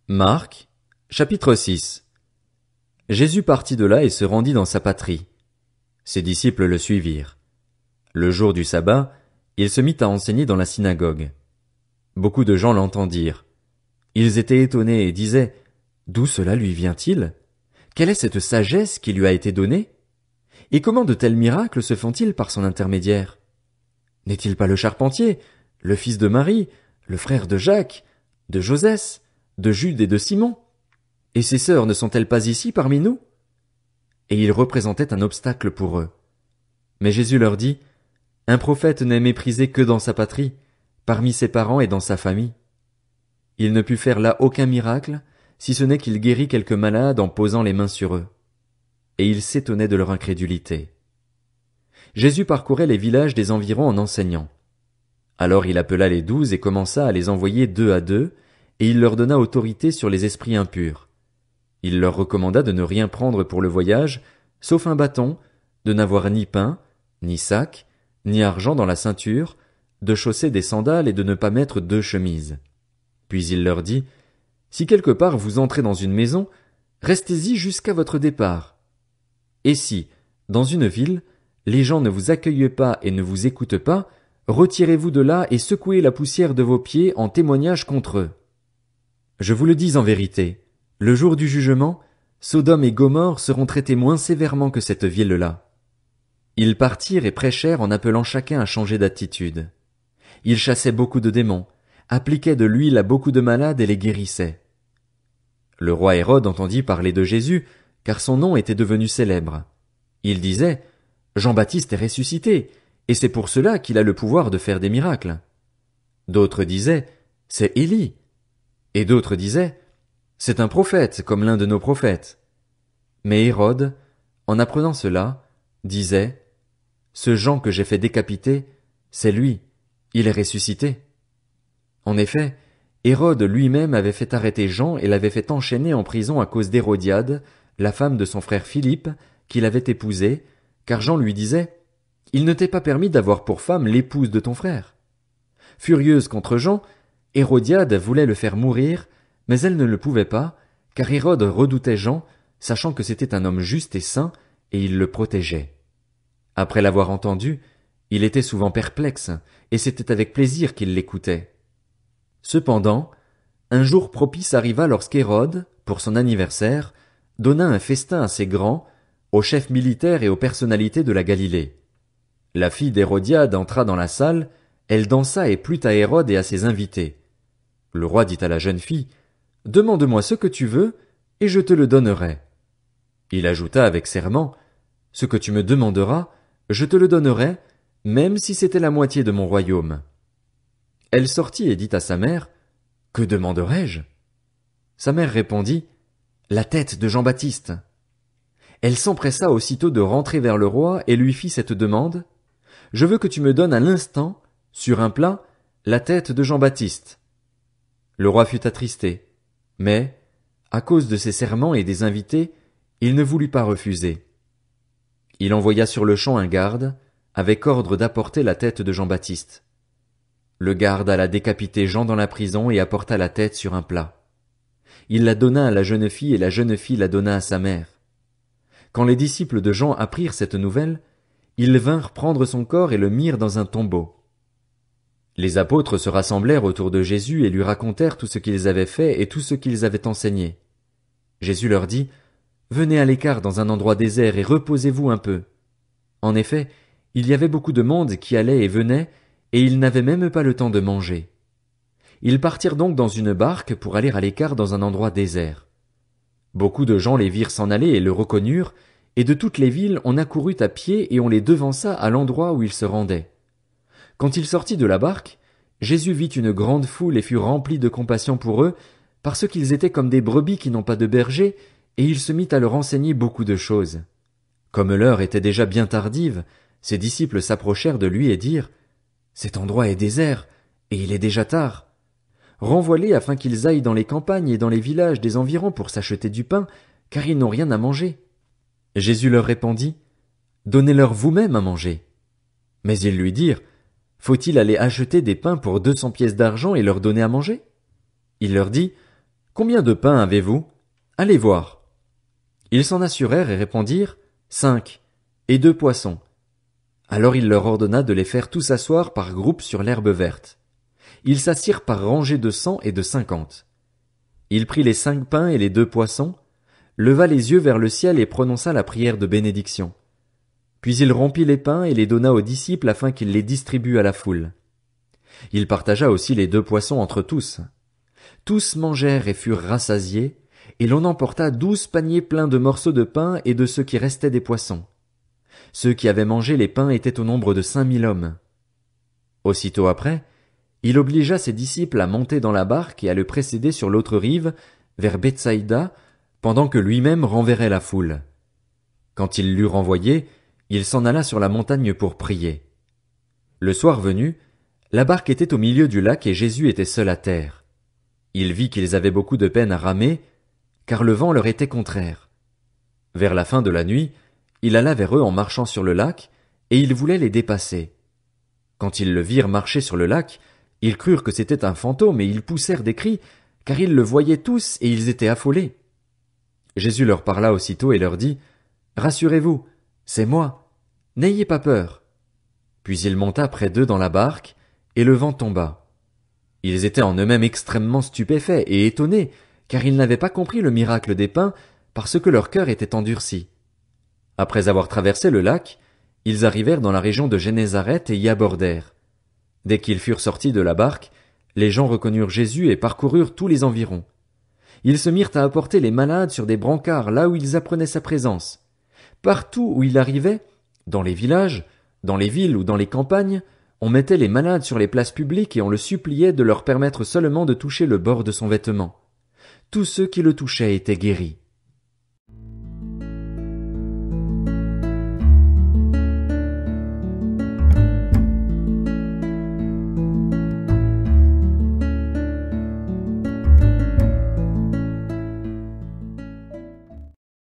Marc, chapitre 6. Jésus partit de là et se rendit dans sa patrie. Ses disciples le suivirent. Le jour du sabbat, il se mit à enseigner dans la synagogue. Beaucoup de gens l'entendirent. Ils étaient étonnés et disaient, « D'où cela lui vient-il? Quelle est cette sagesse qui lui a été donnée? Et comment de tels miracles se font-ils par son intermédiaire? N'est-il pas le charpentier, le fils de Marie, le frère de Jacques, de Josès, de Jude et de Simon? Et ses sœurs ne sont-elles pas ici parmi nous? » Et ils représentaient un obstacle pour eux. Mais Jésus leur dit, « Un prophète n'est méprisé que dans sa patrie, parmi ses parents et dans sa famille. » Il ne put faire là aucun miracle, si ce n'est qu'il guérit quelques malades en posant les mains sur eux. Et ils s'étonnaient de leur incrédulité. Jésus parcourait les villages des environs en enseignant. Alors il appela les 12 et commença à les envoyer 2 à 2, et il leur donna autorité sur les esprits impurs. Il leur recommanda de ne rien prendre pour le voyage, sauf un bâton, de n'avoir ni pain, ni sac, ni argent dans la ceinture, de chausser des sandales et de ne pas mettre 2 chemises. Puis il leur dit, « Si quelque part vous entrez dans une maison, restez-y jusqu'à votre départ. Et si, dans une ville, les gens ne vous accueillent pas et ne vous écoutent pas, retirez-vous de là et secouez la poussière de vos pieds en témoignage contre eux. Je vous le dis en vérité, le jour du jugement, Sodome et Gomorrhe seront traités moins sévèrement que cette ville-là. » Ils partirent et prêchèrent en appelant chacun à changer d'attitude. Ils chassaient beaucoup de démons, appliquaient de l'huile à beaucoup de malades et les guérissaient. Le roi Hérode entendit parler de Jésus, car son nom était devenu célèbre. Il disait, « Jean-Baptiste est ressuscité, et c'est pour cela qu'il a le pouvoir de faire des miracles. » D'autres disaient, « C'est Élie. » Et d'autres disaient, « C'est un prophète, comme l'un de nos prophètes. » Mais Hérode, en apprenant cela, disait, « Ce Jean que j'ai fait décapiter, c'est lui, il est ressuscité. » En effet, Hérode lui-même avait fait arrêter Jean et l'avait fait enchaîner en prison à cause d'Hérodiade, la femme de son frère Philippe, qu'il avait épousée, car Jean lui disait, « Il ne t'est pas permis d'avoir pour femme l'épouse de ton frère. » Furieuse contre Jean, Hérodiade voulait le faire mourir, mais elle ne le pouvait pas, car Hérode redoutait Jean, sachant que c'était un homme juste et saint, et il le protégeait. Après l'avoir entendu, il était souvent perplexe, et c'était avec plaisir qu'il l'écoutait. Cependant, un jour propice arriva lorsqu'Hérode, pour son anniversaire, donna un festin assez grand, aux chefs militaires et aux personnalités de la Galilée. La fille d'Hérodiade entra dans la salle, elle dansa et plut à Hérode et à ses invités. Le roi dit à la jeune fille, « Demande-moi ce que tu veux, et je te le donnerai. » Il ajouta avec serment, « Ce que tu me demanderas, je te le donnerai, même si c'était la moitié de mon royaume. » Elle sortit et dit à sa mère, « Que demanderai-je » Sa mère répondit, « La tête de Jean-Baptiste. » Elle s'empressa aussitôt de rentrer vers le roi et lui fit cette demande, « Je veux que tu me donnes à l'instant, sur un plat, la tête de Jean-Baptiste. » Le roi fut attristé, mais, à cause de ses serments et des invités, il ne voulut pas refuser. Il envoya sur-le-champ un garde, avec ordre d'apporter la tête de Jean-Baptiste. Le garde alla décapiter Jean dans la prison et apporta la tête sur un plat. Il la donna à la jeune fille et la jeune fille la donna à sa mère. Quand les disciples de Jean apprirent cette nouvelle, ils vinrent prendre son corps et le mirent dans un tombeau. Les apôtres se rassemblèrent autour de Jésus et lui racontèrent tout ce qu'ils avaient fait et tout ce qu'ils avaient enseigné. Jésus leur dit, « Venez à l'écart dans un endroit désert et reposez-vous un peu. » En effet, il y avait beaucoup de monde qui allait et venait, et ils n'avaient même pas le temps de manger. Ils partirent donc dans une barque pour aller à l'écart dans un endroit désert. Beaucoup de gens les virent s'en aller et le reconnurent, et de toutes les villes on accourut à pied et on les devança à l'endroit où ils se rendaient. Quand il sortit de la barque, Jésus vit une grande foule et fut rempli de compassion pour eux, parce qu'ils étaient comme des brebis qui n'ont pas de berger, et il se mit à leur enseigner beaucoup de choses. Comme l'heure était déjà bien tardive, ses disciples s'approchèrent de lui et dirent, « Cet endroit est désert, et il est déjà tard. Renvoie-les afin qu'ils aillent dans les campagnes et dans les villages des environs pour s'acheter du pain, car ils n'ont rien à manger. » Jésus leur répondit, « Donnez-leur vous-même à manger. » Mais ils lui dirent, « Faut-il aller acheter des pains pour 200 pièces d'argent et leur donner à manger ?» Il leur dit, Combien de pains avez-vous? Allez voir. Ils s'en assurèrent et répondirent, 5, et 2 poissons. Alors il leur ordonna de les faire tous asseoir par groupes sur l'herbe verte. Ils s'assirent par rangées de 100 et de 50. Il prit les 5 pains et les 2 poissons, leva les yeux vers le ciel et prononça la prière de bénédiction. Puis il rompit les pains et les donna aux disciples afin qu'ils les distribuent à la foule. Il partagea aussi les 2 poissons entre tous. Tous mangèrent et furent rassasiés, et l'on emporta 12 paniers pleins de morceaux de pain et de ce qui restait des poissons. Ceux qui avaient mangé les pains étaient au nombre de 5000 hommes. Aussitôt après, il obligea ses disciples à monter dans la barque et à le précéder sur l'autre rive, vers Bethsaïda, pendant que lui-même renverrait la foule. Quand il l'eut renvoyé, il s'en alla sur la montagne pour prier. Le soir venu, la barque était au milieu du lac et Jésus était seul à terre. Il vit qu'ils avaient beaucoup de peine à ramer, car le vent leur était contraire. Vers la fin de la nuit, il alla vers eux en marchant sur le lac, et il voulait les dépasser. Quand ils le virent marcher sur le lac, ils crurent que c'était un fantôme et ils poussèrent des cris, car ils le voyaient tous et ils étaient affolés. Jésus leur parla aussitôt et leur dit, « Rassurez-vous, c'est moi, n'ayez pas peur. » Puis il monta près d'eux dans la barque, et le vent tomba. Ils étaient en eux-mêmes extrêmement stupéfaits et étonnés, car ils n'avaient pas compris le miracle des pains, parce que leur cœur était endurci. Après avoir traversé le lac, ils arrivèrent dans la région de Génézareth et y abordèrent. Dès qu'ils furent sortis de la barque, les gens reconnurent Jésus et parcoururent tous les environs. Ils se mirent à apporter les malades sur des brancards là où ils apprenaient sa présence. Partout où il arrivait, dans les villages, dans les villes ou dans les campagnes, on mettait les malades sur les places publiques et on le suppliait de leur permettre seulement de toucher le bord de son vêtement. Tous ceux qui le touchaient étaient guéris.